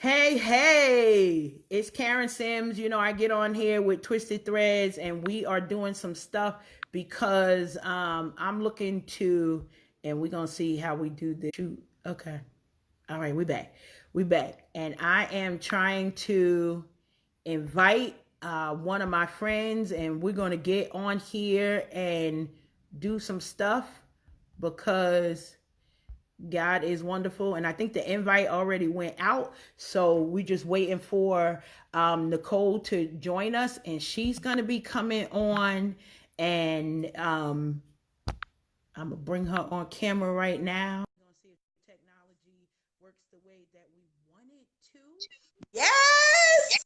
Hey, hey, it's Karen Sims. I get on here with Twisted Threads and we are doing some stuff because I'm looking to, and we're going to see how we do this. Shoot. Okay. All right, we back. We back. And I am trying to invite one of my friends, and we're going to get on here and do some stuff because God is wonderful. And I think the invite already went out. So we just waiting for Nicoule to join us. And she's going to be coming on. And I'm going to bring her on camera right now. We're going to see if the technology works the way that we want it to. Yes!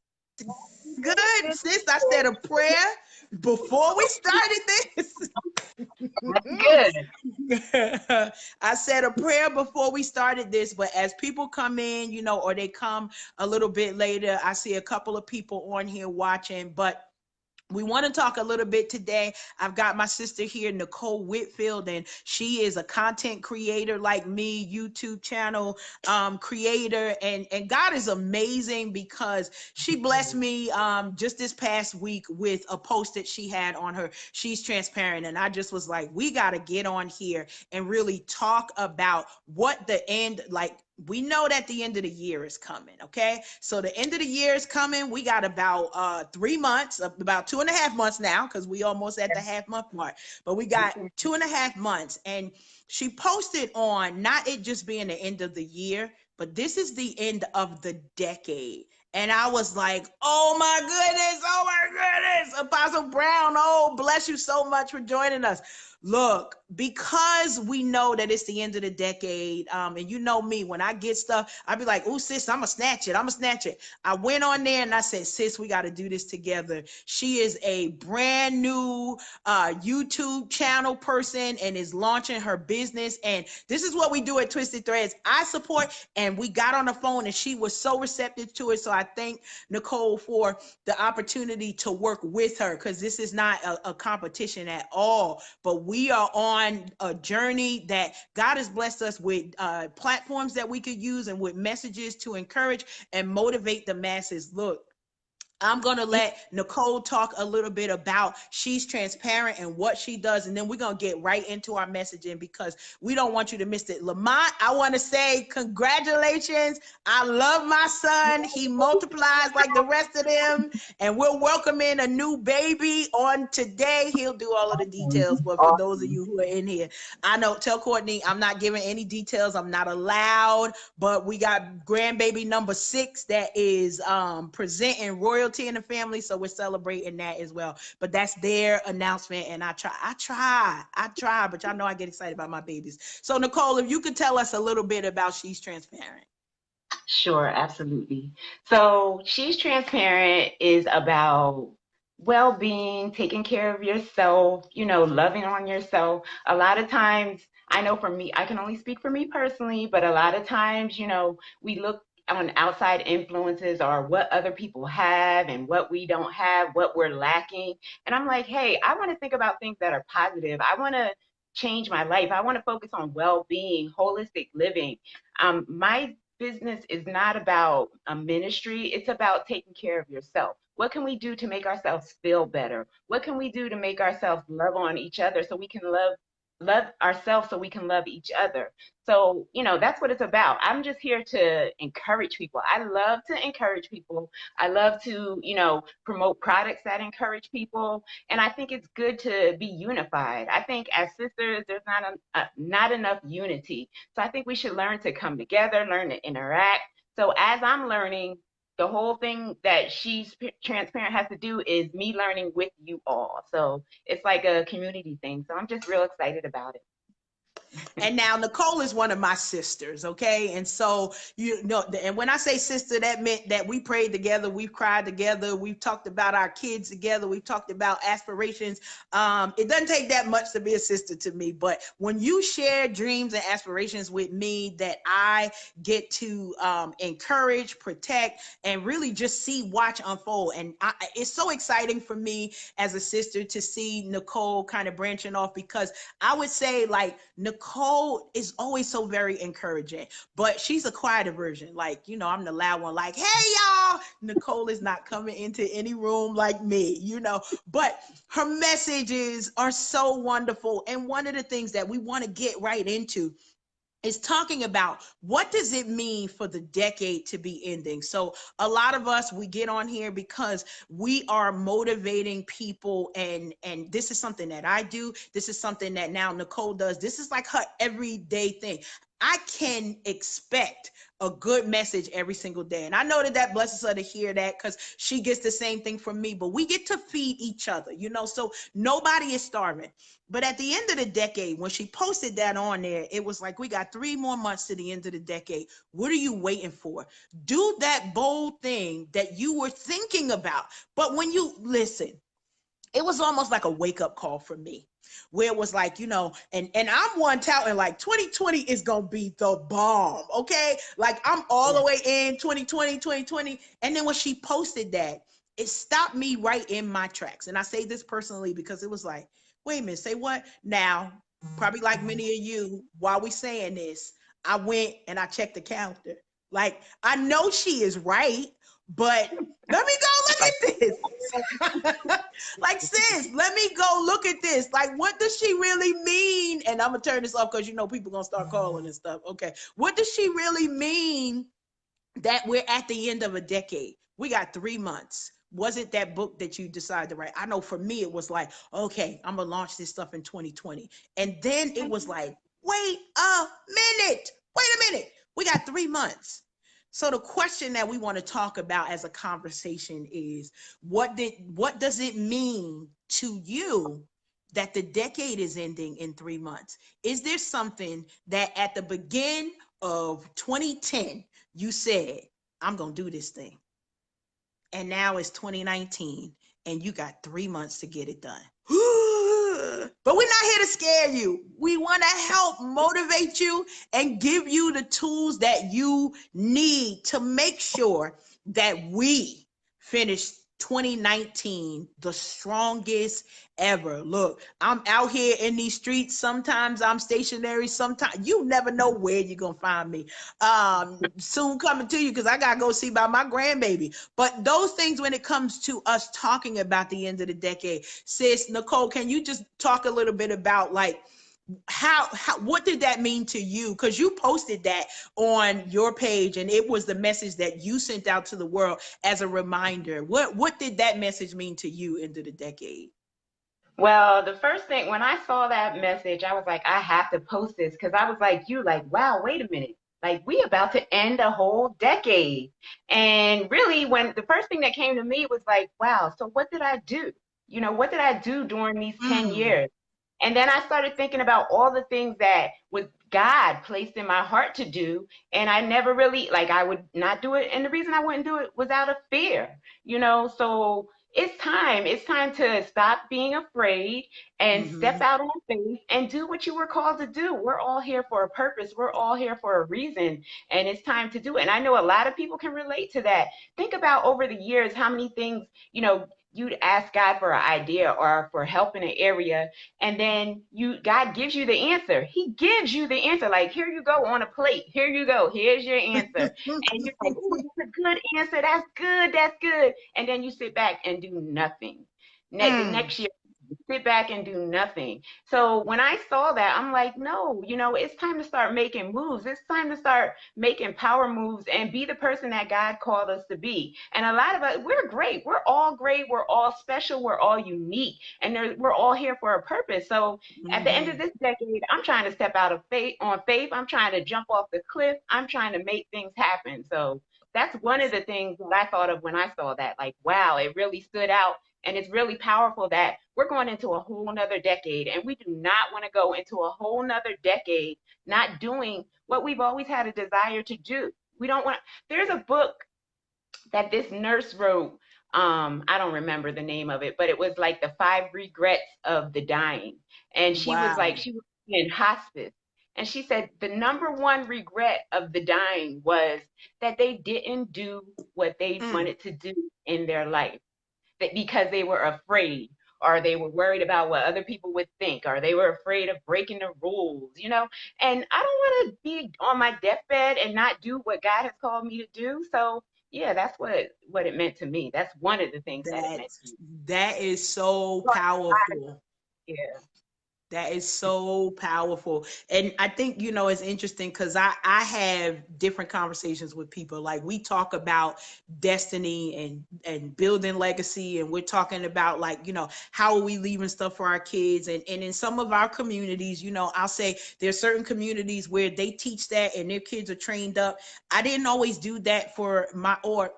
Good, sis. I said a prayer before we started this. Good. I said a prayer before we started this, but as people come in, or they come a little bit later, I see a couple of people on here watching, but we want to talk a little bit today. I've got my sister here, Nicoule Whitfield, and she is a content creator like me, YouTube channel creator. And God is amazing because she blessed me just this past week with a post that she had on her She's Transparent. And I just was like, we got to get on here and really talk about what the end, like, we know that the end of the year is coming. Okay. So the end of the year is coming. We got about 3 months, about 2.5 months now, because we almost at the half month mark, but we got 2.5 months. And she posted on not it just being the end of the year, but this is the end of the decade. And I was like, oh my goodness, Apostle Brown, oh, bless you so much for joining us. Look, because we know that it's the end of the decade, and you know me, when I get stuff, I be like, oh, sis, I'm going to snatch it. I went on there and I said, sis, we got to do this together. She is a brand new YouTube channel person and is launching her business. And this is what we do at Twisted Threads. I support, and we got on the phone and she was so receptive to it. So I thank Nicoule for the opportunity to work with her, because this is not a competition at all, but we are on a journey that God has blessed us with platforms that we could use and with messages to encourage and motivate the masses. Look, I'm going to let Nicoule talk a little bit about She's Transparent and what she does, and then we're going to get right into our messaging because we don't want you to miss it. Lamont, I want to say congratulations. I love my son. He multiplies like the rest of them, and we're welcoming a new baby on today. He'll do all of the details, but for those of you who are in here, I know, tell Courtney, I'm not giving any details. I'm not allowed, but we got grandbaby number 6 that is presenting royalty in the family, so we're celebrating that as well. But that's their announcement, and I try, but y'all know I get excited about my babies. So Nicoule, if you could tell us a little bit about She's Transparent. Sure, absolutely. So She's Transparent is about well-being, taking care of yourself, loving on yourself. A lot of times, I know for me, I can only speak for me personally, but a lot of times, we look on outside influences or what other people have and what we don't have, what we're lacking. And I'm like, hey, I want to think about things that are positive. I want to change my life. I want to focus on well-being, holistic living. My business is not about a ministry. It's about taking care of yourself. What can we do to make ourselves feel better? What can we do to make ourselves love on each other so we can love ourselves so we can love each other? So, that's what it's about. I'm just here to encourage people. I love to encourage people. I love to, promote products that encourage people. And I think it's good to be unified. I think as sisters, there's not enough unity. So I think we should learn to come together, learn to interact. So as I'm learning, the whole thing that She's Transparent has to do is me learning with you all. So it's like a community thing. So I'm just real excited about it. And now Nicoule is one of my sisters, okay? And so, and when I say sister, that meant that we prayed together, we've cried together, we've talked about our kids together, we've talked about aspirations. It doesn't take that much to be a sister to me, but when you share dreams and aspirations with me that I get to encourage, protect, and really just watch unfold. And it's so exciting for me as a sister to see Nicoule kind of branching off, because I would say, like, Nicoule Nicoule is always so very encouraging, but she's a quieter version. Like, you know, I'm the loud one, like, hey, y'all. Nicoule is not coming into any room like me, you know, but her messages are so wonderful. And one of the things that we want to get right into is talking about what does it mean for the decade to be ending. So a lot of us, we get on here because we are motivating people, and this is something that I do. This is something that now Nicoule does. This is like her everyday thing. I can expect a good message every single day. And I know that that blesses her to hear that, because she gets the same thing from me, but we get to feed each other, you know, so nobody is starving. But at the end of the decade, when she posted that on there, it was like, we got 3 more months to the end of the decade. What are you waiting for? Do that bold thing that you were thinking about. But when you listen, it was almost like a wake up call for me, where it was like, you know, and I'm one touting like 2020 is gonna be the bomb. Okay, like I'm all the way in 2020. And then when she posted that, it stopped me right in my tracks. And I say this personally because it was like, wait a minute, say what now? Probably like many of you, while we saying this, I went and I checked the calendar. Like, I know she is right, but let me go look at this. Like, sis, let me go look at this. Like, what does she really mean? And I'm gonna turn this off because you know people gonna start calling and stuff. Okay, what does she really mean that we're at the end of a decade? We got 3 months. Wasn't that book that you decided to write? I know for me it was like, okay, I'm gonna launch this stuff in 2020, and then it was like, wait a minute, we got 3 months. So the question that we want to talk about as a conversation is, what does it mean to you that the decade is ending in 3 months? Is there something that at the begin of 2010 you said, I'm gonna do this thing, and now it's 2019 and you got 3 months to get it done? But we're not here to scare you. We want to help motivate you and give you the tools that you need to make sure that we finish 2019 the strongest ever. Look, I'm out here in these streets. Sometimes I'm stationary. Sometimes you never know where you're gonna find me. Soon coming to you because I gotta go see about my grandbaby. But those things, when it comes to us talking about the end of the decade, sis Nicoule, can you just talk a little bit about like how what did that mean to you? Because you posted that on your page and it was the message that you sent out to the world as a reminder. What did that message mean to you into the decade? Well, the first thing when I saw that message, I was like, I have to post this because I was like, you like, wow, wait a minute. Like we about to end a whole decade. And really when the first thing that came to me was like, wow, so what did I do? You know, what did I do during these 10 Mm, years? And then I started thinking about all the things that with God placed in my heart to do. And I never really like I would not do it. And the reason I wouldn't do it was out of fear, you know. So it's time to stop being afraid and step mm-hmm, out on faith and do what you were called to do. We're all here for a purpose. We're all here for a reason, and it's time to do it. And I know a lot of people can relate to that. Think about over the years how many things, you know, you'd ask God for an idea or for help in an area, and then God gives you the answer. He gives you the answer. Like, here you go on a plate. Here you go. Here's your answer. And you're like, oh, that's a good answer. That's good. That's good. And then you sit back and do nothing. The mm, next year, sit back and do nothing. So when I saw that, I'm like, no, you know, it's time to start making moves. It's time to start making power moves and be the person that God called us to be. And a lot of us, we're great. We're all great. We're all special. We're all unique. And we're all here for a purpose. So at the end of mm-hmm. this decade, I'm trying to step out of faith on faith. I'm trying to jump off the cliff. I'm trying to make things happen. So that's one of the things that I thought of when I saw that. Like, wow, it really stood out. And it's really powerful that we're going into a whole nother decade. And we do not want to go into a whole nother decade not doing what we've always had a desire to do. We don't want, there's a book that this nurse wrote. I don't remember the name of it, but it was like the 5 regrets of the dying. And she was like, Wow. she was in hospice. And she said the number one regret of the dying was that they didn't do what they Mm, wanted to do in their life, that because they were afraid, or they were worried about what other people would think, or they were afraid of breaking the rules, you know. And I don't want to be on my deathbed and not do what God has called me to do. So yeah, that's what it meant to me. That's one of the things that it That meant to me. that is so powerful. Yeah. That is so powerful. And I think, it's interesting because I have different conversations with people. Like we talk about destiny and building legacy. And we're talking about like, how are we leaving stuff for our kids? And in some of our communities, I'll say there's certain communities where they teach that and their kids are trained up. I didn't always do that or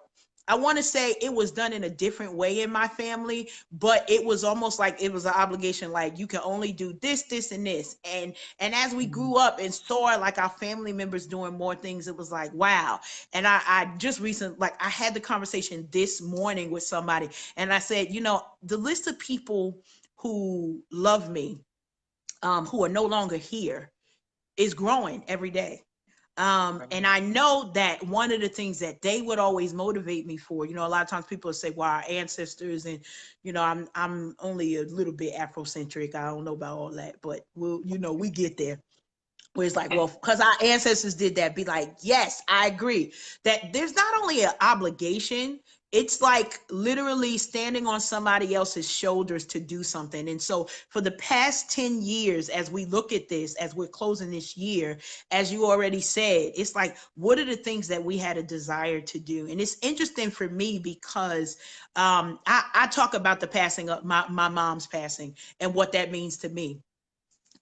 I want to say it was done in a different way in my family, but it was almost like it was an obligation. Like you can only do this, this, and this. And as we Mhm. grew up and saw like our family members doing more things, it was like, wow. And I just recently, like I had the conversation this morning with somebody and I said, the list of people who love me, who are no longer here is growing every day. And I know that one of the things that they would always motivate me for, a lot of times people say, well, our ancestors, and I'm only a little bit Afrocentric. I don't know about all that, but we get there. Where it's like, well, because our ancestors did that, be like, yes, I agree that there's not only an obligation, it's like literally standing on somebody else's shoulders to do something. And so for the past 10 years, as we look at this, as we're closing this year, as you already said, it's like, what are the things that we had a desire to do? And it's interesting for me because I talk about the passing of my mom's passing and what that means to me.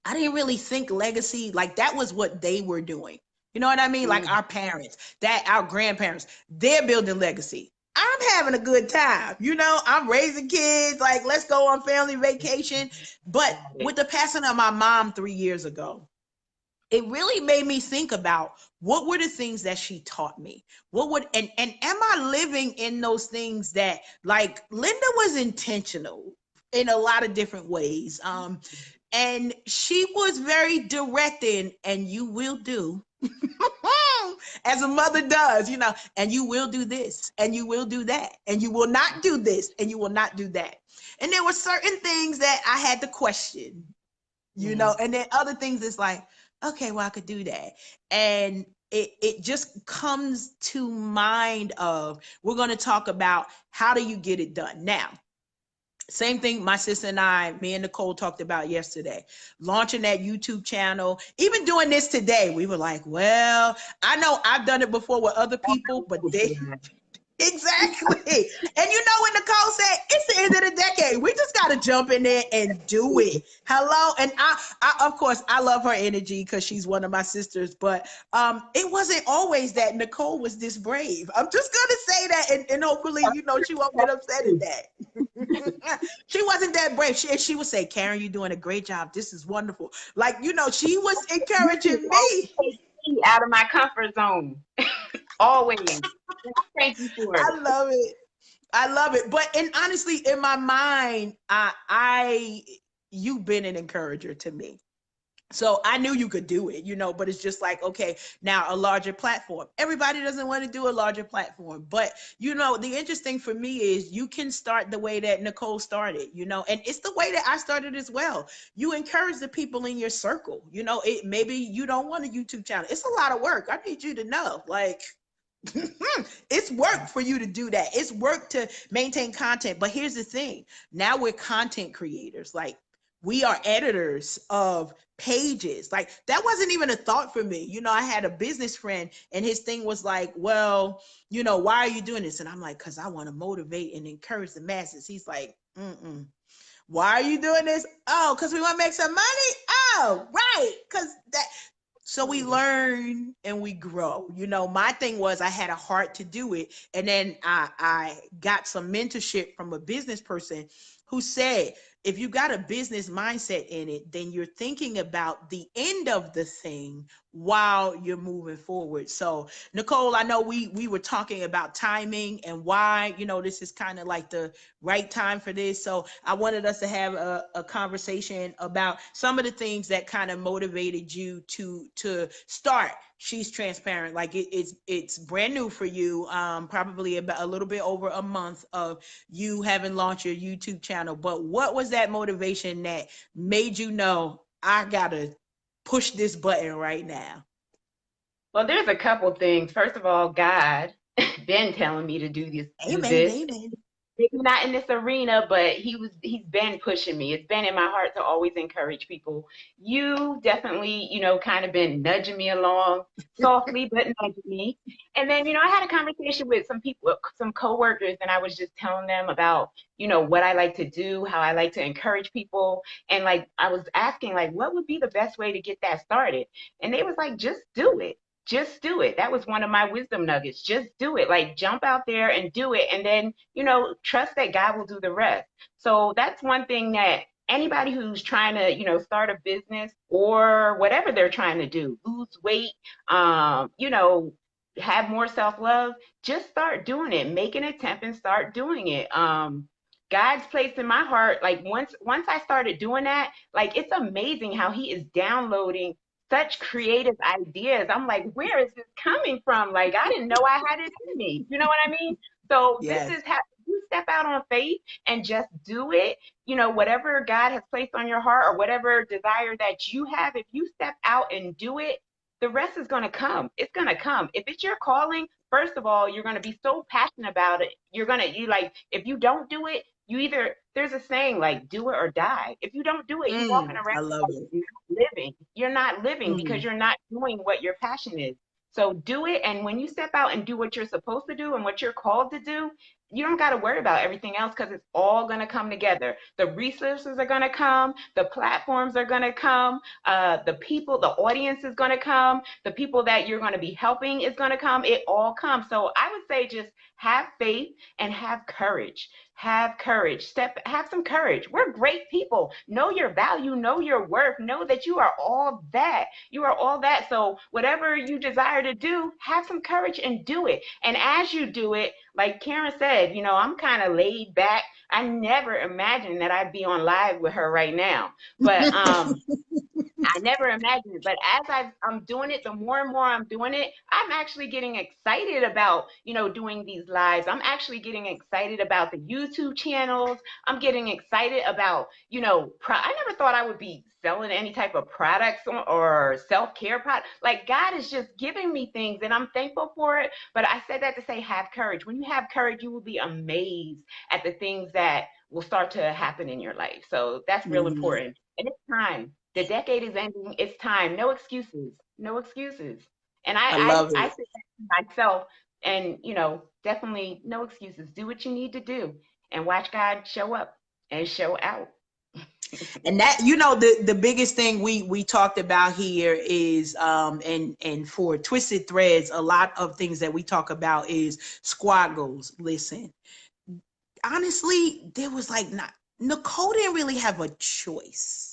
I didn't really think legacy, like that was what they were doing. You know what I mean? Like Mhm. our parents, that our grandparents, they're building legacy. I'm having a good time. I'm raising kids, like let's go on family vacation. But Got with it. the passing of my mom 3 years ago, it really made me think about what were the things that she taught me. What would and am I living in those things that, like, Linda was intentional in a lot of different ways. And she was very direct in, and you will do as a mother does, and you will do this and you will do that and you will not do this and you will not do that. And there were certain things that I had to question, Mhm. and then other things it's like, okay, well, I could do that. And it just comes to mind of, we're going to talk about how do you get it done now. Same thing my sister and me and Nicoule talked about yesterday, launching that YouTube channel, even doing this today. We were like, well, I know I've done it before with other people, but they Yeah. exactly. And when Nicoule said, it's the end of the decade. We just got to jump in there and do it. Hello. And of course, I love her energy because she's one of my sisters, but it wasn't always that Nicoule was this brave. I'm just going to say that. And hopefully, she won't get upset at that. She wasn't that brave. She would say, Karen, you're doing a great job. This is wonderful. Like, she was You encouraging always me. take me out of my comfort zone. Always. Thank you for I it. love it. I love it. But and honestly, in my mind, you've been an encourager to me. So I knew you could do it, but it's just like, okay, now a larger platform. Everybody doesn't want to do a larger platform. But, the interesting for me is you can start the way that Nicoule started, and it's the way that I started as well. You encourage the people in your circle, maybe you don't want a YouTube channel. It's a lot of work. I need you to know, like, it's work for you to do that. It's work to maintain content. But here's the thing. Now we're content creators. Like we are editors of pages. Like that wasn't even a thought for me. I had a business friend and his thing was like, well, why are you doing this? And I'm like, because I want to motivate and encourage the masses. He's like, mm-mm. Why are you doing this? Oh, because we want to make some money. Oh, right. Because that so we learn and we grow. My thing was I had a heart to do it. And then I got some mentorship from a business person who said, if you got a business mindset in it, then you're thinking about the end of the thing while you're moving forward. So Nicoule, I know we were talking about timing and why, this is kind of like the right time for this. So I wanted us to have a conversation about some of the things that kind of motivated you to start She's Transparent. Like it's brand new for you, probably about a little bit over a month of you having launched your YouTube channel. But what was was that motivation that made you know I gotta push this button right now? Well, there's a couple things. First of all, God been telling me to do Amen. this. Amen. Maybe not in this arena, but he's been pushing me. It's been in my heart to always encourage people. You definitely, kind of been nudging me along softly, but nudging me. And then, I had a conversation with some people, some coworkers, and I was just telling them about, what I like to do, how I like to encourage people. And like I was asking, like, what would be the best way to get that started? And they was like, just do it. Just do it. That was one of my wisdom nuggets. Just do it. Like jump out there and do it. And then, trust that God will do the rest. So that's one thing that anybody who's trying to, start a business or whatever they're trying to do, lose weight, have more self-love, just start doing it. Make an attempt and start doing it. God's placed in my heart, like once I started doing that, like it's amazing how he is downloading such creative ideas. I'm like, where is this coming from? Like, I didn't know I had it in me. You know what I mean? So this Yes. is how you step out on faith and just do it. Whatever God has placed on your heart or whatever desire that you have, if you step out and do it, the rest is going to come. It's going to come. If it's your calling, first of all, you're going to be so passionate about it. You like, if you don't do it, there's a saying like, do it or die. If you don't do it, you walking I around love like it. you're not living. You're not living because Mm. you're not doing what your passion is. So do it. And when you step out and do what you're supposed to do and what you're called to do, you don't got to worry about everything else because it's all going to come together. The resources are going to come, the platforms are going to come, the people, the audience is going to come, the people that you're going to be helping is going to come. It all comes. So I would say just have faith and have courage. Have courage. Have some courage. We're great people. Know your value, know your worth, know that you are all that. You are all that. So whatever you desire to do, have some courage and do it. And as you do it, like Karen said, I'm kind of laid back. I never imagined that I'd be on live with her right now. But I never imagined it, but as I'm doing it, the more and more I'm doing it, I'm actually getting excited about, doing these lives. I'm actually getting excited about the YouTube channels. I'm getting excited about, I never thought I would be selling any type of products or self-care product. Like God is just giving me things and I'm thankful for it. But I said that to say, have courage. When you have courage, you will be amazed at the things that will start to happen in your life. So that's real Mhm. important. And it's time. The decade is ending. It's time. No excuses. No excuses. And I I love I, I it. say that to myself. And definitely no excuses. Do what you need to do, and watch God show up and show out. And that, the biggest thing we talked about here is and for Twisted Threads, a lot of things that we talk about is squad goals. Listen, honestly, there was like not Nicoule didn't really have a choice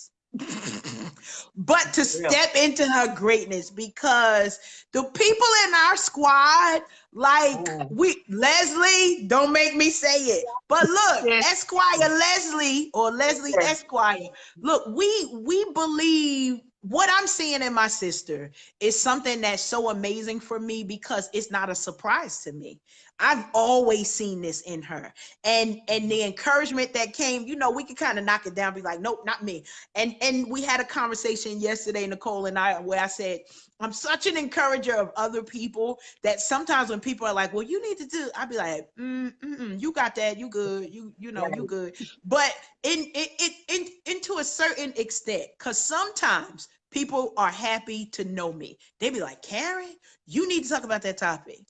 but to Real. step into her greatness, because the people in our squad, like Oh, we Leslie, don't make me say it, but look, yes, Esquire Leslie or Leslie yes, Esquire, look, we believe what I'm seeing in my sister is something that's so amazing for me because it's not a surprise to me. I've always seen this in her, and the encouragement that came, we could kind of knock it down, be like, nope, not me. And we had a conversation yesterday, Nicoule and I, where I said, I'm such an encourager of other people that sometimes when people are like, well, you need to do, I'd be like, you got that, you good, you right, good. But into a certain extent, because sometimes people are happy to know me. They be like, Karen, you need to talk about that topic.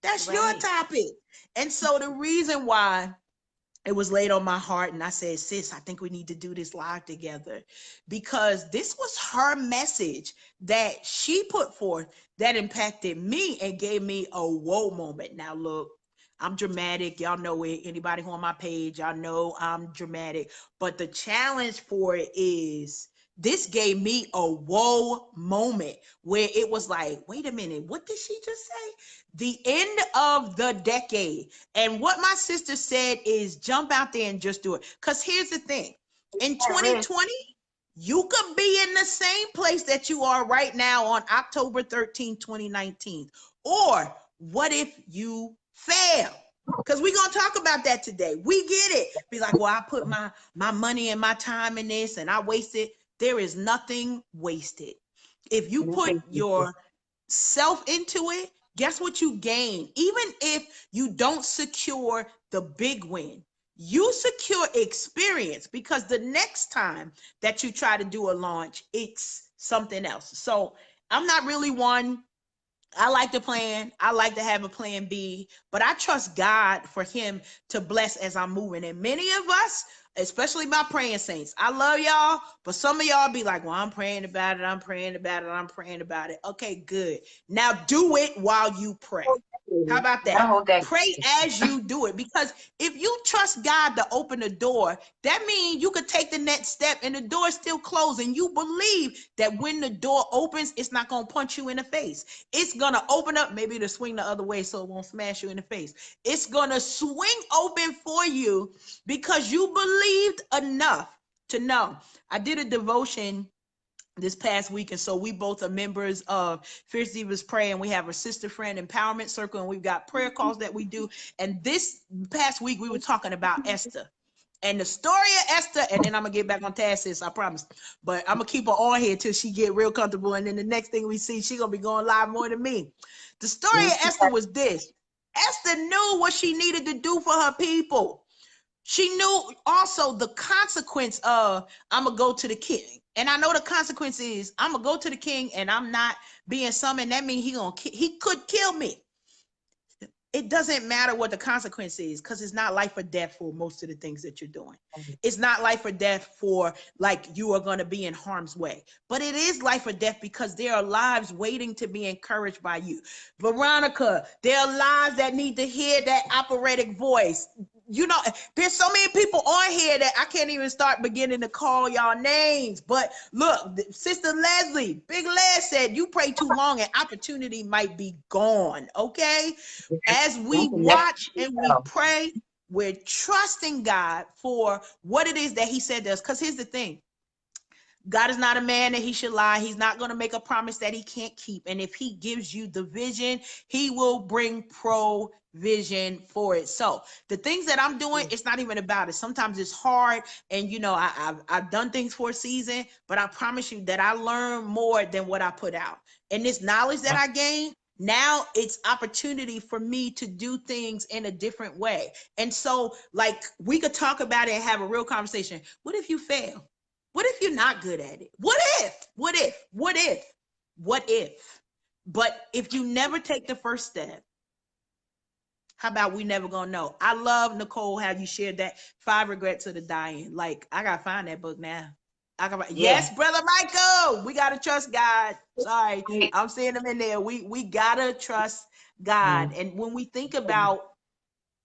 That's your right. topic. And so the reason why it was laid on my heart, and I said, sis, I think we need to do this live together, because this was her message that she put forth that impacted me and gave me a whoa moment. Now look, I'm dramatic, y'all know it. Anybody who on my page, y'all know I'm dramatic, but the challenge for it is this gave me a whoa moment where it was like, wait a minute, what did she just say? The end of the decade. And what my sister said is jump out there and just do it. Because here's the thing, in At risk. 2020, you could be in the same place that you are right now on October 13, 2019. Or what if you fail? Because we're going to talk about that today. We get it. Be like, well, I put my money and my time in this and I wasted. There is nothing wasted. If you put your self into it, guess what you gain? Even if you don't secure the big win, you secure experience, because the next time that you try to do a launch, it's something else. So I'm not really one. I like to plan. I like to have a plan B, but I trust God for him to bless as I'm moving. And many of us, especially my praying saints, I love y'all, but some of y'all be like, well, I'm praying about it. I'm praying about it. I'm praying about it. Okay, good. Now do it while you pray. How about that? Pray as you do it, because if you trust God to open the door, that means you could take the next step and the door is still closed, and you believe that when the door opens, it's not going to punch you in the face. It's going to open up, maybe to swing the other way so it won't smash you in the face. It's going to swing open for you because you believed enough to know. I did a devotion this past week, and so we both are members of Fierce Divas Pray, and we have a sister friend empowerment circle, and we've got prayer calls that we do. And this past week we were talking about Esther and the story of Esther, and then I'm gonna get back on task, sis, I promise. But I'm gonna keep her on here till she get real comfortable, and then the next thing we see, she gonna be going live more than me. The story of Esther was this: Esther knew what she needed to do for her people. She knew also the consequence of, I'm gonna go to the king. And I know the consequence is I'm gonna go to the king and I'm not being summoned. That means he could kill me. It doesn't matter what the consequence is, because it's not life or death for most of the things that you're doing. It's not life or death for like you are going to be in harm's way, but it is life or death because there are lives waiting to be encouraged by you. Veronica, there are lives that need to hear that operatic voice. You know, there's so many people on here that I can't even start beginning to call y'all names. But look, Sister Leslie, Big Les said you pray too long and opportunity might be gone. Okay. As we watch and we pray, we're trusting God for what it is that he said to us. Because here's the thing. God is not a man that he should lie. He's not going to make a promise that he can't keep. And if he gives you the vision, he will bring provision for it. So the things that I'm doing, it's not even about it. Sometimes it's hard. And, you know, I've done things for a season, but I promise you that I learn more than what I put out. And this knowledge that I gain, now it's opportunity for me to do things in a different way. And so, like, we could talk about it and have a real conversation. What if you fail? What if you're not good at it? What if? What if? What if? What if? But if you never take the first step, how about we never gonna know? I love, Nicoule, how you shared that 5 Regrets of the Dying. Like, I gotta find that book now. Yes, Brother Michael, we gotta trust God. Sorry, I'm seeing them in there. We gotta trust God. And when we think about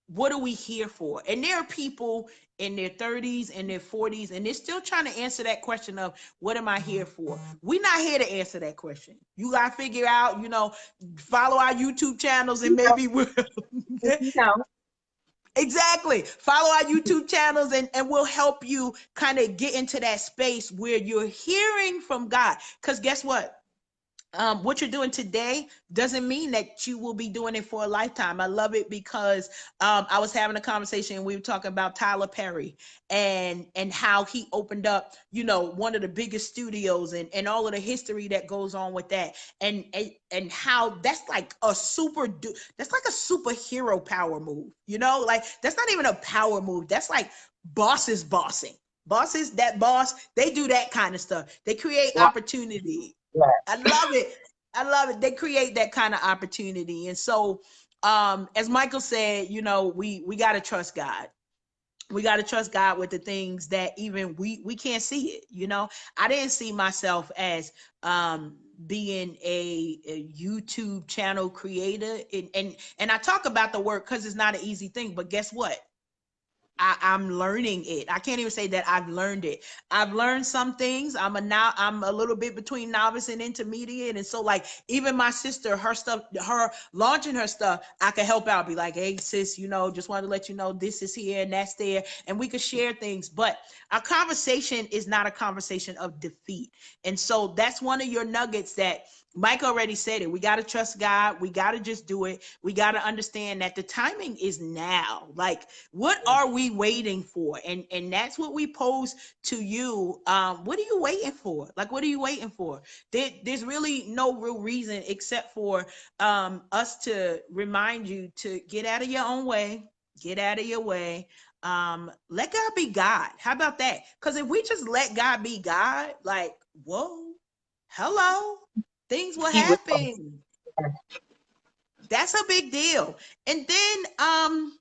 what are we here for? And there are people in their 30s and their 40s, and they're still trying to answer that question of what am I here for? We're not here to answer that question. You got to figure out, you know, follow our YouTube channels and maybe we'll exactly. Follow our YouTube channels and we'll help you kind of get into that space where you're hearing from God. Because guess what? What you're doing today doesn't mean that you will be doing it for a lifetime. I love it because I was having a conversation and we were talking about Tyler Perry and how he opened up, you know, one of the biggest studios and all of the history that goes on with that, and how that's like a superhero power move, you know, like that's not even a power move. That's like bosses bossing. Bosses, that boss, they do that kind of stuff. They create opportunity. I love it. I love it. They create that kind of opportunity. And so, as Michael said, you know, we got to trust God. We got to trust God with the things that even we can't see it. You know, I didn't see myself as being a YouTube channel creator. And I talk about the work because it's not an easy thing. But guess what? I'm learning it. I can't even say that I've learned it. I've learned some things. I'm a little bit between novice and intermediate. And so like even my sister, her stuff, her launching her stuff, I could help out, be like, hey sis, you know, just wanted to let you know this is here and that's there. And we could share things, but our conversation is not a conversation of defeat. And so that's one of your nuggets that Mike already said it. We got to trust God. We got to just do it. We got to understand that the timing is now. Like, what are we waiting for? And that's what we pose to you. What are you waiting for? Like, what are you waiting for? There's really no real reason except for us to remind you to get out of your own way. Get out of your way. Let God be God. How about that? Because if we just let God be God, like, whoa, hello, things will He will. happen. That's a big deal. And then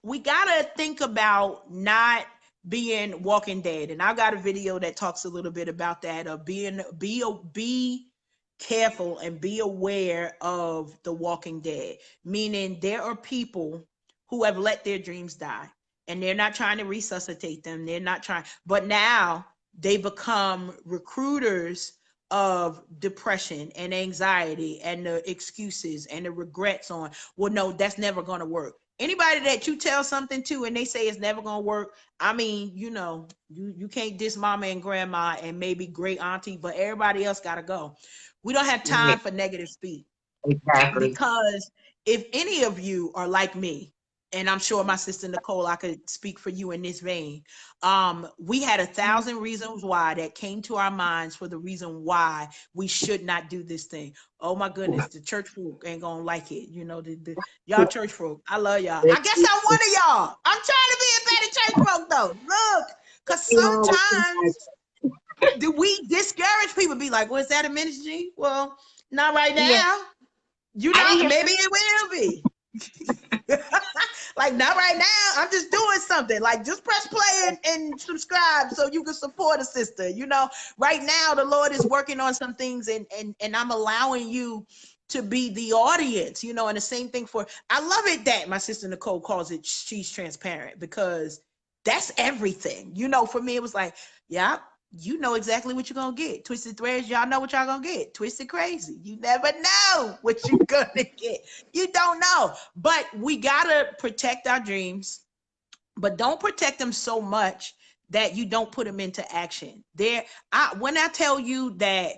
we gotta think about not being Walking Dead. And I got a video that talks a little bit about that, of be careful and be aware of the Walking Dead. Meaning there are people who have let their dreams die, and they're not trying to resuscitate them. They're not trying, but now they become recruiters of depression and anxiety and the excuses and the regrets on, well, no, that's never going to work. Anybody that you tell something to and they say it's never going to work, I mean, you can't diss mama and grandma and maybe great auntie, but everybody else got to go. We don't have time for negative speech. Exactly. Because if any of you are like me, and I'm sure my sister Nicoule, I could speak for you in this vein. We had 1,000 reasons why that came to our minds for the reason why we should not do this thing. Oh my goodness, the church folk ain't gonna like it. Y'all church folk, I love y'all. I guess I'm one of y'all. I'm trying to be a better church folk though. Look, because sometimes do we discourage people? Be like, "Was that a ministry?" Well, not right Yeah. now. I didn't hear Maybe it will be. Like, not right now. I'm just doing something. Like, just press play and subscribe so you can support a sister. Right now the Lord is working on some things, and I'm allowing you to be the audience, and the same thing for, I love it that my sister Nicoule calls it She's Transparent, because that's everything. For me, it was like, yeah, you know exactly what you're gonna get. Twisted Threads, y'all know what y'all gonna get. Twisted Crazy, you never know what you're gonna get. You don't know. But we gotta protect our dreams, but don't protect them so much that you don't put them into action. When I tell you that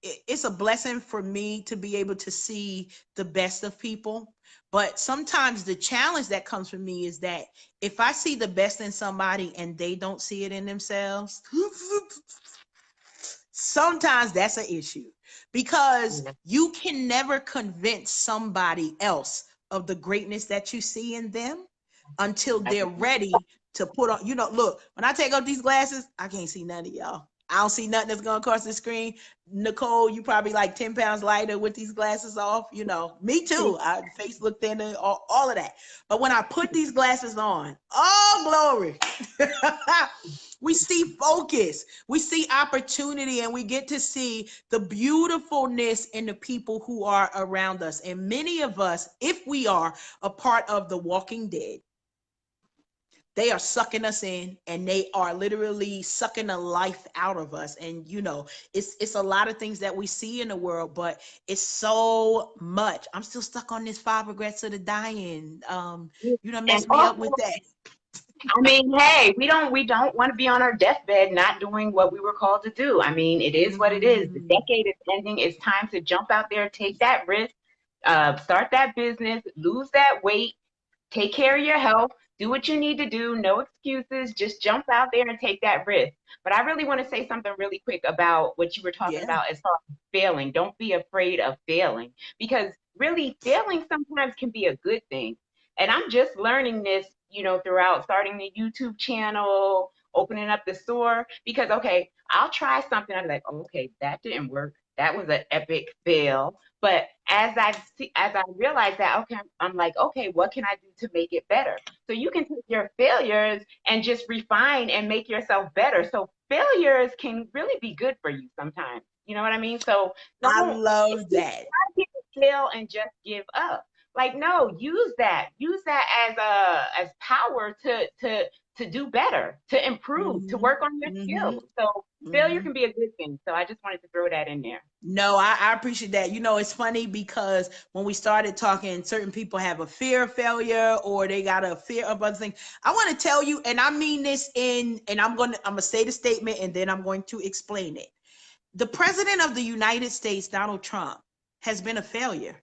it's a blessing for me to be able to see the best of people, but sometimes the challenge that comes from me is that if I see the best in somebody and they don't see it in themselves, sometimes that's an issue, because you can never convince somebody else of the greatness that you see in them until they're ready to put on, look, when I take off these glasses, I can't see none of y'all. I don't see nothing that's going across the screen. Nicoule, you probably like 10 pounds lighter with these glasses off. Me too. Face look thinner, all of that. But when I put these glasses on, oh, glory. We see focus, we see opportunity, and we get to see the beautifulness in the people who are around us. And many of us, if we are a part of the Walking Dead, they are sucking us in, and they are literally sucking the life out of us. And it's a lot of things that we see in the world, but it's so much. I'm still stuck on this 5 regrets of the dying. You done And messed me up with that. I mean, hey, we don't want to be on our deathbed not doing what we were called to do. I mean, it is what it is. The Mm, decade is ending. It's time to jump out there, take that risk, start that business, lose that weight, take care of your health, do what you need to do, no excuses, just jump out there and take that risk. But I really want to say something really quick about what you were talking yeah, about as far as failing. Don't be afraid of failing, because really failing sometimes can be a good thing. And I'm just learning this, throughout starting the YouTube channel, opening up the store, because okay, I'll try something. I'm like, okay, that didn't work. That was an epic fail. But as I realize that, okay, I'm like, okay, what can I do to make it better? So you can take your failures and just refine and make yourself better. So failures can really be good for you sometimes. You know what I mean? So I don't love that. people fail and just give up. Like, no, use that as power to do better, to improve, to Hmm. work on your Hmm. skills. So failure Hmm. can be a good thing. So I just wanted to throw that in there. No, I appreciate that. It's funny because when we started talking, certain people have a fear of failure, or they got a fear of other things. I want to tell you, and I mean this and I'm gonna say the statement and then I'm going to explain it. The president of the United States, Donald Trump, has been a failure.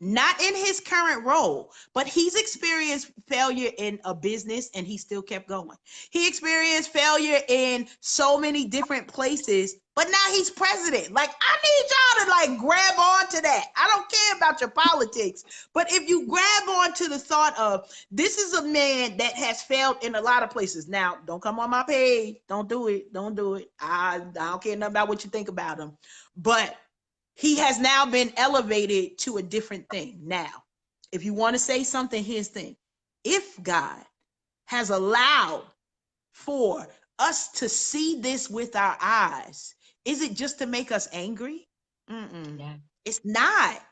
Not in his current role, but he's experienced failure in a business and he still kept going. He experienced failure in so many different places, but now he's president. Like, I need y'all to like grab onto that. I don't care about your politics, but if you grab onto the thought of this is a man that has failed in a lot of places. Now, don't come on my page. Don't do it. Don't do it. I don't care nothing about what you think about him, but he has now been elevated to a different thing. Now, if you want to say something, here's the thing. If God has allowed for us to see this with our eyes, is it just to make us angry? Yeah. It's not.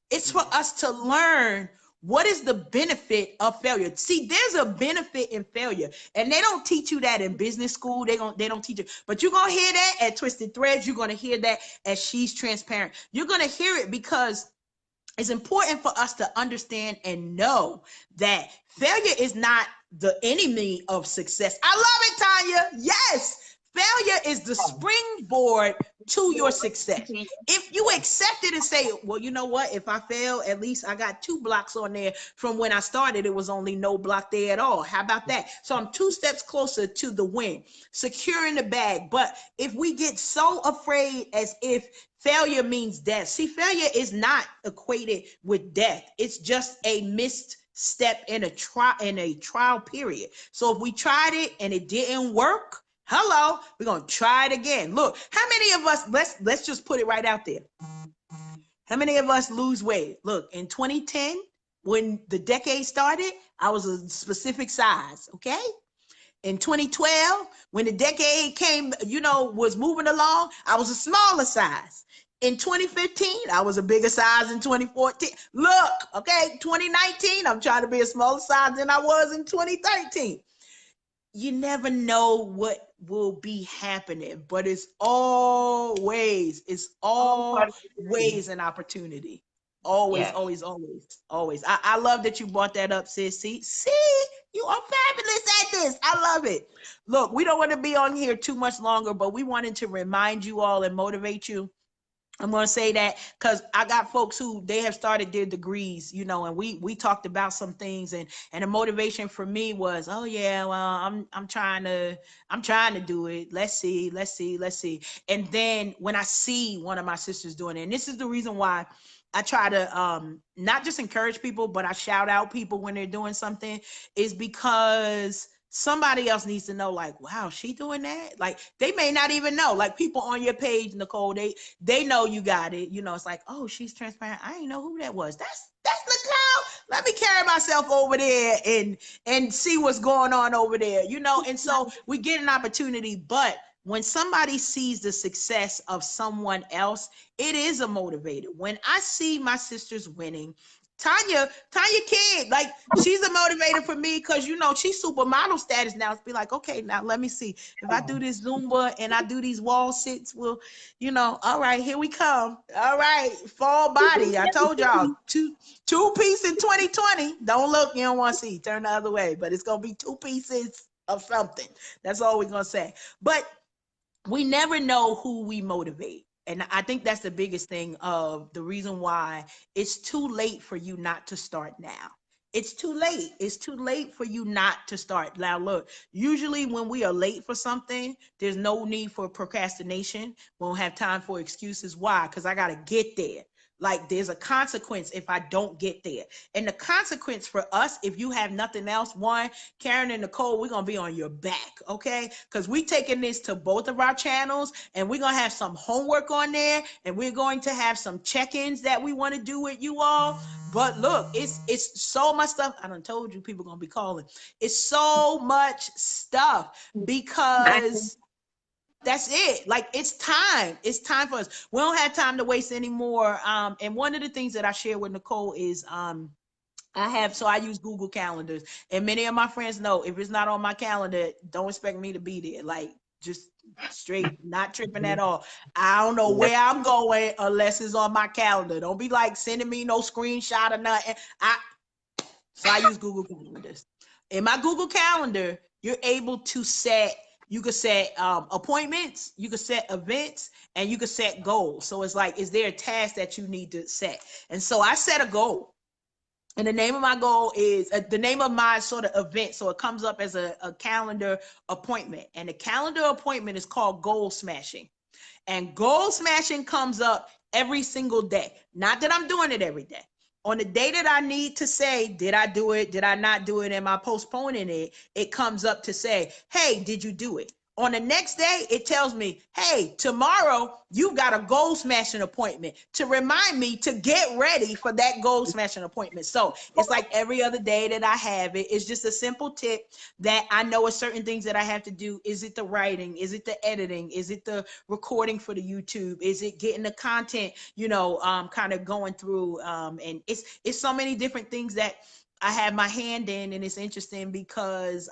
It's for us to learn what is the benefit of failure. See, there's a benefit in failure, and they don't teach you that in business school. They don't teach it, but you're gonna hear that at Twisted Threads. You're gonna hear that as She's Transparent. You're gonna hear it because it's important for us to understand and know that failure is not the enemy of success. I love it, Tanya. Yes. Failure is the springboard to your success. If you accept it and say, well, you know what? If I fail, at least I got 2 blocks on there. From when I started, it was only no block there at all. How about that? So I'm 2 steps closer to the win, securing the bag. But if we get so afraid as if failure means death, see, failure is not equated with death. It's just a missed step in a trial period. So if we tried it and it didn't work, hello, we're gonna try it again. Look, how many of us, let's just put it right out there. How many of us lose weight? Look, in 2010, when the decade started, I was a specific size, okay? In 2012, when the decade came, was moving along, I was a smaller size. In 2015, I was a bigger size. In 2014, look, okay, 2019, I'm trying to be a smaller size than I was in 2013. You never know what will be happening, but it's always an opportunity. Always, Yes. always, always, always. I love that you brought that up, sis. See, you are fabulous at this. I love it. Look, we don't want to be on here too much longer, but we wanted to remind you all and motivate you. I'm going to say that because I got folks who they have started their degrees, and we talked about some things, and the motivation for me was, oh yeah, well, I'm trying to do it. Let's see. And then when I see one of my sisters doing it, and this is the reason why I try to not just encourage people, but I shout out people when they're doing something, is because somebody else needs to know, like, wow, she doing that? Like, they may not even know. Like, people on your page, Nicoule, they know you got it. It's like, oh, She's Transparent. I didn't know who that was. That's Nicoule. Let me carry myself over there and see what's going on over there, And so we get an opportunity, but when somebody sees the success of someone else, it is a motivator. When I see my sisters winning, Tanya Kidd, like, she's a motivator for me because she's supermodel status now. It's be like, okay, now let me see. If I do this Zumba and I do these wall sits, well, all right, here we come. All right, fall body. I told y'all, two piece in 2020. Don't look, you don't want to see. Turn the other way, but it's gonna be 2 pieces of something. That's all we're gonna say. But we never know who we motivate. And I think that's the biggest thing of the reason why it's too late for you not to start now. It's too late. It's too late for you not to start. Now, look, usually when we are late for something, there's no need for procrastination. We don't have time for excuses. Why? Because I got to get there. Like, there's a consequence if I don't get there. And the consequence for us, if you have nothing else, one, Karen and Nicoule, we're going to be on your back, okay? Because we taking this to both of our channels, and we're going to have some homework on there, and we're going to have some check-ins that we want to do with you all. But look, it's so much stuff. I done told you people going to be calling. It's so much stuff because that's it. Like, it's time. It's time for us. We don't have time to waste anymore. And one of the things that I share with Nicoule is I use Google Calendars, and many of my friends know if it's not on my calendar, don't expect me to be there. Like, just straight, not tripping at all. I don't know where I'm going unless it's on my calendar. Don't be like sending me no screenshot or nothing. So I use Google Calendars. In my Google Calendar, you're able to set You could set appointments, you could set events, and you could set goals. So it's like, is there a task that you need to set? And so I set a goal. And the name of my goal is the name of my sort of event. So it comes up as a calendar appointment. And the calendar appointment is called goal smashing. And goal smashing comes up every single day. Not that I'm doing it every day. On the day that I need to say, did I do it? Did I not do it? Am I postponing it? It comes up to say, hey, did you do it? On the next day, it tells me, hey, tomorrow you got a goal smashing appointment to remind me to get ready for that goal smashing appointment. So it's like every other day that I have it. It's just a simple tip that I know are certain things that I have to do. Is it the writing? Is it the editing? Is it the recording for the YouTube? Is it getting the content, kind of going through? And it's so many different things that I have my hand in, and it's interesting because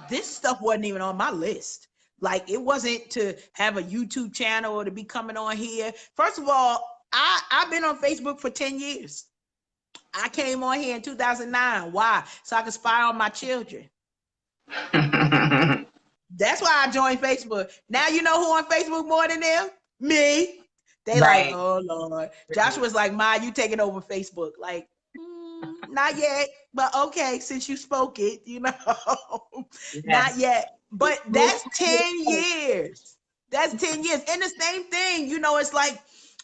this stuff wasn't even on my list. Like, it wasn't to have a YouTube channel or to be coming on here. First of all, I've been on Facebook for 10 years. I came on here in 2009. Why? So I could spy on my children. That's why I joined Facebook. Now you know who on Facebook more than them? Me. They Right. like, oh Lord. Joshua's like, Ma, you taking over Facebook. Like, not yet, but okay, since you spoke it, not yet. But that's 10 years. That's 10 years. And the same thing, it's like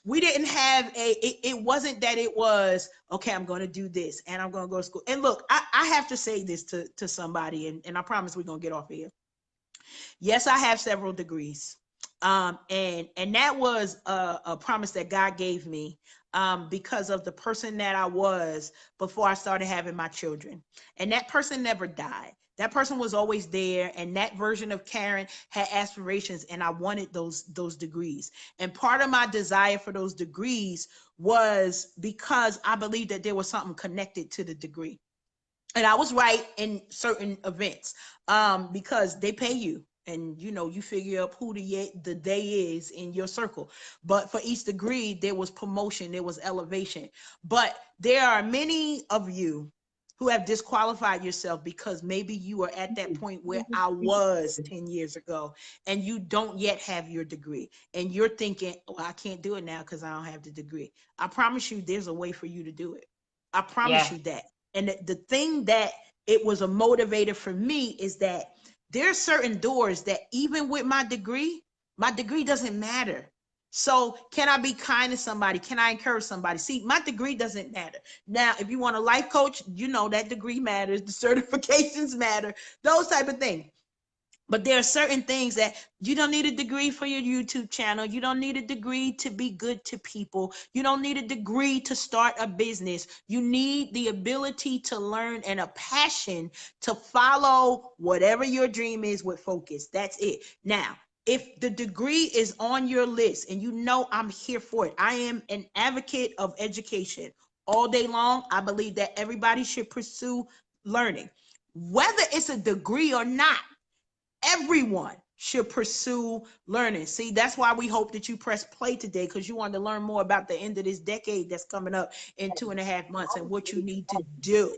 we didn't have it wasn't that it was, okay, I'm going to do this and I'm going to go to school. And look, I have to say this to somebody, and I promise we're going to get off here. Yes, I have several degrees. And that was a promise that God gave me because of the person that I was before I started having my children. And that person never died. That person was always there, and that version of Karen had aspirations, and I wanted those degrees. And part of my desire for those degrees was because I believed that there was something connected to the degree. And I was right in certain events because they pay you. And you figure up who the day is in your circle. But for each degree, there was promotion, there was elevation. But there are many of you who have disqualified yourself because maybe you are at that point where I was 10 years ago, and you don't yet have your degree. And you're thinking, well, I can't do it now because I don't have the degree. I promise you, there's a way for you to do it. I promise you that. And the thing that it was a motivator for me is that there are certain doors that even with my degree doesn't matter. So can I be kind to somebody? Can I encourage somebody? See, my degree doesn't matter. Now, if you want a life coach, that degree matters. The certifications matter, those type of things. But there are certain things that you don't need a degree for your YouTube channel. You don't need a degree to be good to people. You don't need a degree to start a business. You need the ability to learn and a passion to follow whatever your dream is with focus. That's it. Now, if the degree is on your list and I'm here for it, I am an advocate of education all day long. I believe that everybody should pursue learning, whether it's a degree or not. Everyone should pursue learning. See, that's why we hope that you press play today, because you want to learn more about the end of this decade that's coming up in 2.5 months and what you need to do.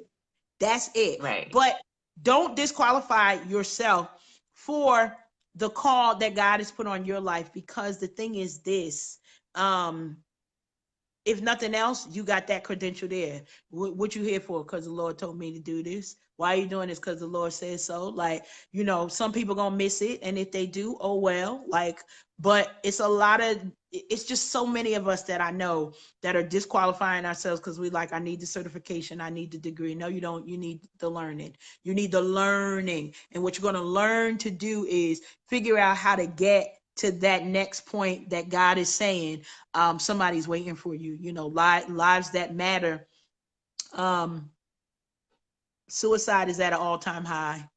That's it. Right. But don't disqualify yourself for the call that God has put on your life, because the thing is this, if nothing else, you got that credential there. What you here for? Because the Lord told me to do this. Why are you doing this? Because the Lord says so. Like, some people gonna miss it, and if they do, oh well. But it's just so many of us that I know that are disqualifying ourselves because I need the certification, I need the degree. No, you don't. You need the learning. You need the learning, and what you're gonna learn to do is figure out how to get to that next point that God is saying. Somebody's waiting for you. Lives that matter. Suicide is at an all-time high.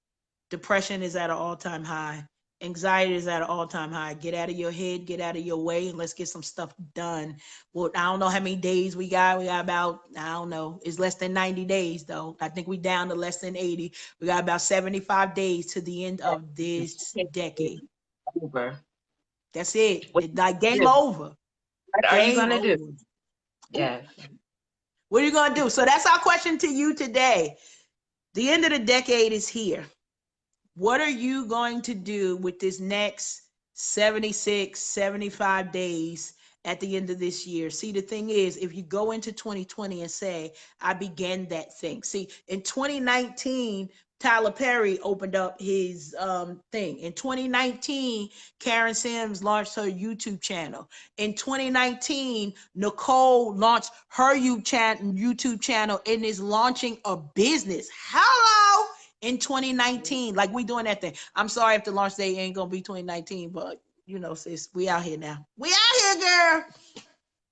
Depression is at an all-time high. Anxiety is at an all-time high. Get out of your head, get out of your way, and let's get some stuff done. Well, I don't know how many days we got. We got about, I don't know. It's less than 90 days, though. I think we down to less than 80. We got about 75 days to the end of this decade. Over. That's it. Like game over. What are you going to do? Yes. What are you going to do? So that's our question to you today. The end of the decade is here. What are you going to do with this next 76, 75 days at the end of this year? See, the thing is, if you go into 2020 and say, I began that thing. See, in 2019, Tyler Perry opened up his thing. In 2019, Karen Sims launched her YouTube channel. In 2019, Nicoule launched her YouTube channel and is launching a business. Hello! In 2019, like we doing that thing. I'm sorry if the launch date ain't gonna be 2019, but you know, sis, we out here now. We out here, girl.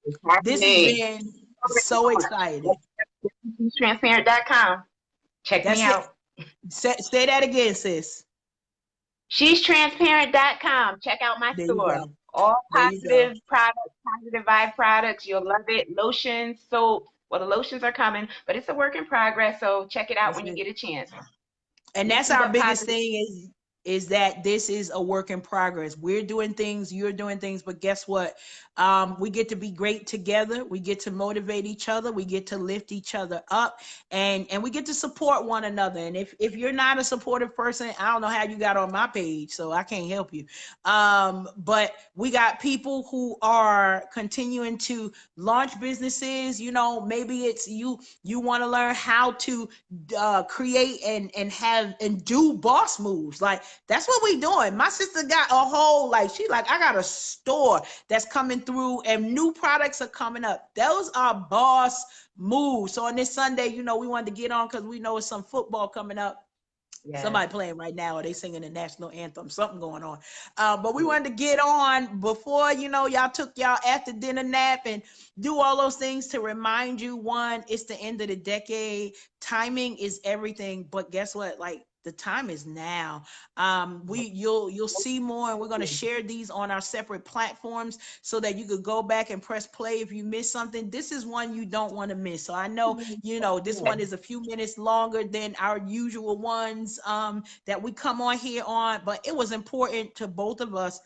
It's This has happening. been so exciting. Transparent.com. Check me That's it. out. Say that again, sis. She's transparent.com. Check out my There you store. go. All There you go. positive products, positive vibe products. You'll love it. Lotions, soap. Well, the lotions are coming, but it's a work in progress. So check it out That's when you it. get a chance. And that's Nothing our but biggest positive. thing is that this is a work in progress. We're doing things, you're doing things, but guess what? We get to be great together. We get to motivate each other. We get to lift each other up, and we get to support one another. And if you're not a supportive person, I don't know how you got on my page, so I can't help you. But we got people who are continuing to launch businesses. You know, maybe it's you want to learn how to create and have and do boss moves. Like that's what we doing. My sister got a whole she like I got a store that's coming through and new products are coming up. Those are boss moves. So on this Sunday, you know, we wanted to get on because we know it's some football coming up. Yes. Somebody playing right now, or they singing the national anthem, something going on. But we wanted to get on before, you know, y'all took y'all after dinner nap and do all those things to remind you, one, it's the end of the decade. Timing is everything. But guess what? Like the time is now. You'll see more, and we're going to share these on our separate platforms so that you could go back and press play if you miss something. This is one you don't want to miss. So I know, you know, this one is a few minutes longer than our usual ones that we come on here on, but it was important to both of us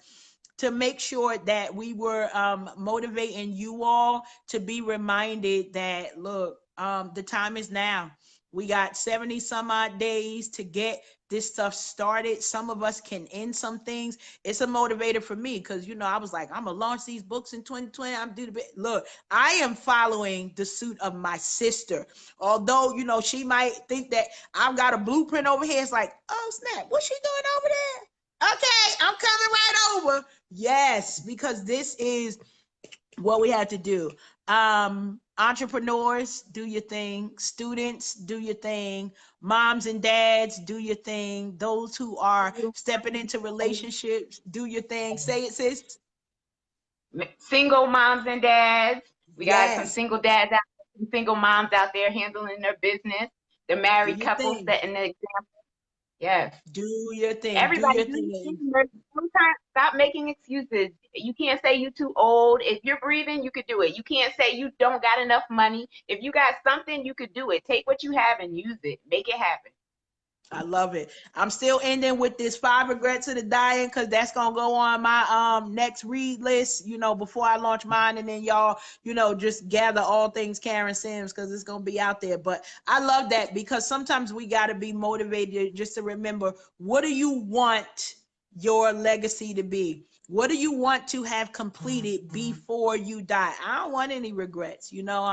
to make sure that we were motivating you all to be reminded that look, the time is now. We got 70 some odd days to get this stuff started. Some of us can end some things. It's a motivator for me because, you know, I was like, I'm going to launch these books in 2020. I'm due to be. Look, I am following the suit of my sister. Although, you know, she might think that I've got a blueprint over here. It's like, oh, snap. What's she doing over there? Okay, I'm coming right over. Yes, because this is what we had to do. Entrepreneurs, do your thing. Students, do your thing. Moms and dads, do your thing. Those who are stepping into relationships, do your thing. Say it, sis. Single moms and dads. We got some Yes, single dads out there, some single moms out there handling their business. The do married your couples thing. setting the example. Yes. Do your thing. Do Everybody your do your thing. thing. Sometimes stop making excuses. You can't say you too old. If you're breathing, you could do it. You can't say you don't got enough money. If you got something, you could do it. Take what you have and use it. Make it happen. I love it. I'm still ending with this 5 regrets of the dying because that's gonna go on my next read list, you know, before I launch mine, and then y'all, you know, just gather all things Karen Sims because it's gonna be out there. But I love that because sometimes we gotta be motivated just to remember, what do you want your legacy to be? What do you want to have completed before you die? I don't want any regrets. You know,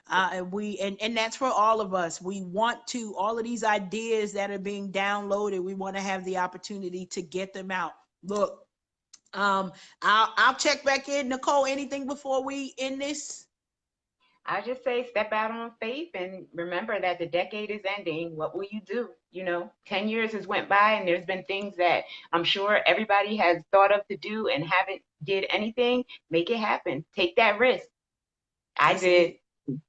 and that's for all of us. We want to, all of these ideas that are being downloaded, we want to have the opportunity to get them out. Look, I'll check back in. Nicoule, anything before we end this? I just say step out on faith and remember that the decade is ending. What will you do? 10 years has went by and there's been things that I'm sure everybody has thought of to do and haven't did anything. Make it happen. Take that risk. I That's it. did.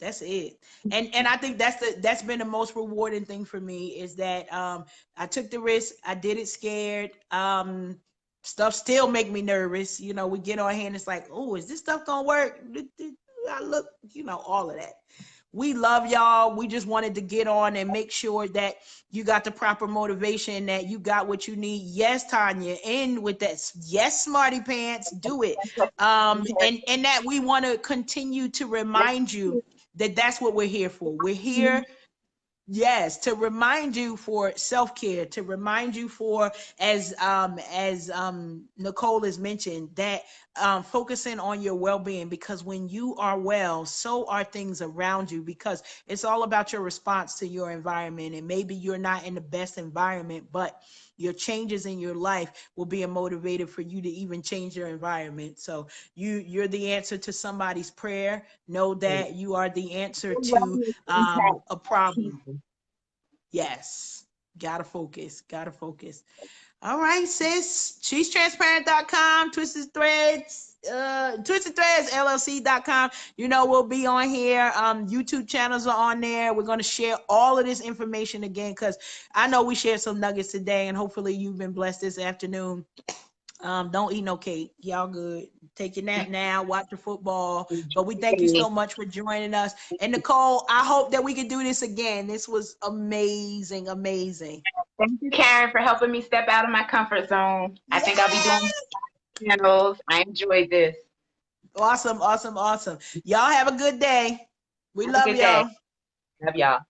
That's it. And I think that's been the most rewarding thing for me is that I took the risk, I did it scared. Stuff still make me nervous. You know, we get on here and it's like, oh, is this stuff gonna work? I look, you know, all of that. We love y'all. We just wanted to get on and make sure that you got the proper motivation, that you got what you need. Yes, Tanya, and with that, yes, smarty pants, do it. And that we want to continue to remind you that that's what we're here for. We're here Yes, to remind you for self-care, to remind you for as Nicole has mentioned that focusing on your well-being, because when you are well, so are things around you, because it's all about your response to your environment. And maybe you're not in the best environment, but your changes in your life will be a motivator for you to even change your environment. So you're the answer to somebody's prayer. Know that you are the answer to Wellness impacts a problem. people. Yes. Gotta focus. Gotta focus. All right, sis. She's transparent.com, Twisted Threads, Twisted Threads, LLC.com. You know, we'll be on here. YouTube channels are on there. We're going to share all of this information again because I know we shared some nuggets today, and hopefully you've been blessed this afternoon. Don't eat no cake. Y'all good. Take your nap now. Watch the football. But we thank you so much for joining us. And Nicoule, I hope that we can do this again. This was amazing, amazing. Thank you, Karen, for helping me step out of my comfort zone. I think I'll be doing Yes. channels. I enjoyed this. Awesome, awesome, awesome. Y'all have a good day. We Have a love good day. y'all. Love y'all.